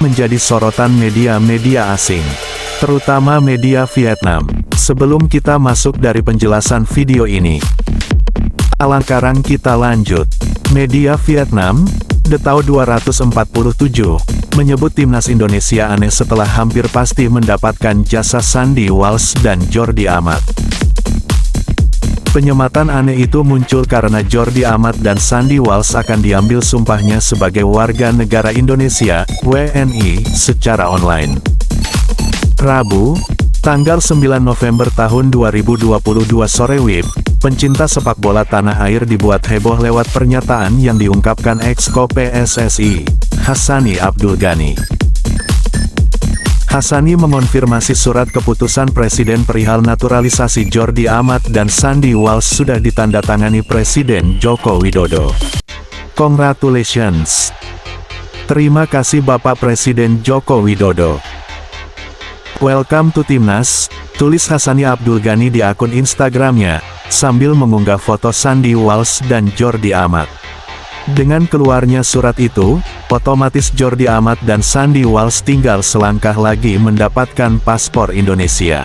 menjadi sorotan media-media asing, terutama media Vietnam. Sebelum kita masuk dari penjelasan video ini, sekarang kita lanjut. Media Vietnam, The Tao 247, menyebut timnas Indonesia aneh setelah hampir pasti mendapatkan jasa Sandy Walsh dan Jordi Amat. Penyematan aneh itu muncul karena Jordi Amat dan Sandy Walsh akan diambil sumpahnya sebagai warga negara Indonesia, WNI, secara online. Rabu, tanggal 9 November tahun 2022 sore WIB, pencinta sepak bola tanah air dibuat heboh lewat pernyataan yang diungkapkan ex-ko PSSI, Hassani Abdul Ghani. Hassani mengonfirmasi surat keputusan Presiden perihal naturalisasi Jordi Amat dan Sandy Walsh sudah ditandatangani Presiden Joko Widodo. Congratulations. Terima kasih Bapak Presiden Joko Widodo. Welcome to Timnas, tulis Hassani Abdul Ghani di akun Instagramnya, sambil mengunggah foto Sandy Walsh dan Jordi Amat. Dengan keluarnya surat itu, otomatis Jordi Amat dan Sandy Walsh tinggal selangkah lagi mendapatkan paspor Indonesia.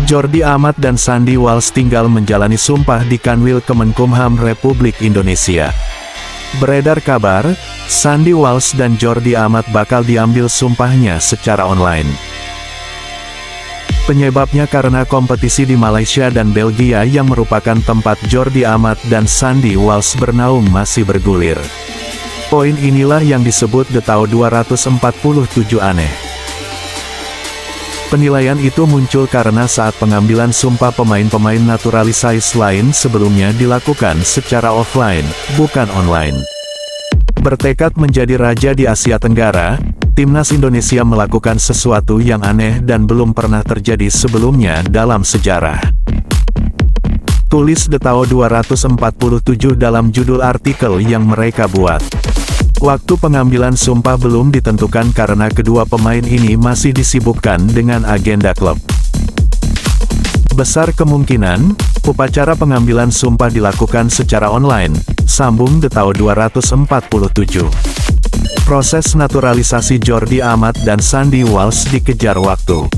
Jordi Amat dan Sandy Walsh tinggal menjalani sumpah di Kanwil Kemenkumham Republik Indonesia. Beredar kabar, Sandy Walsh dan Jordi Amat bakal diambil sumpahnya secara online. Penyebabnya karena kompetisi di Malaysia dan Belgia yang merupakan tempat Jordi Amat dan Sandy Walsh bernaung masih bergulir. Poin inilah yang disebut The Tao 247 aneh. Penilaian itu muncul karena saat pengambilan sumpah pemain-pemain naturalisasi lain sebelumnya dilakukan secara offline, bukan online. Bertekad menjadi raja di Asia Tenggara, Timnas Indonesia melakukan sesuatu yang aneh dan belum pernah terjadi sebelumnya dalam sejarah. Tulis The Tao 247 dalam judul artikel yang mereka buat. Waktu pengambilan sumpah belum ditentukan karena kedua pemain ini masih disibukkan dengan agenda klub. Besar kemungkinan, upacara pengambilan sumpah dilakukan secara online, sambung The Tao 247. Proses naturalisasi Jordi Amat dan Sandy Walsh dikejar waktu.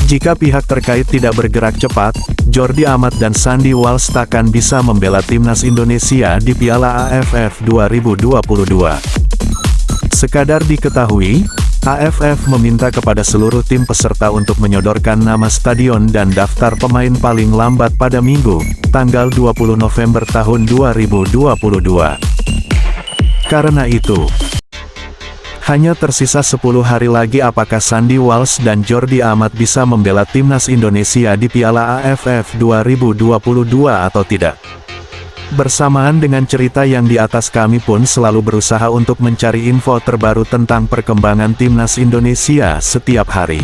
Jika pihak terkait tidak bergerak cepat, Jordi Amat dan Sandy Walsh takkan bisa membela timnas Indonesia di Piala AFF 2022. Sekadar diketahui, AFF meminta kepada seluruh tim peserta untuk menyodorkan nama stadion dan daftar pemain paling lambat pada Minggu, tanggal 20 November tahun 2022. Karena itu, hanya tersisa 10 hari lagi apakah Sandy Walsh dan Jordi Amat bisa membela timnas Indonesia di Piala AFF 2022 atau tidak. Bersamaan dengan cerita yang di atas, kami pun selalu berusaha untuk mencari info terbaru tentang perkembangan timnas Indonesia setiap hari.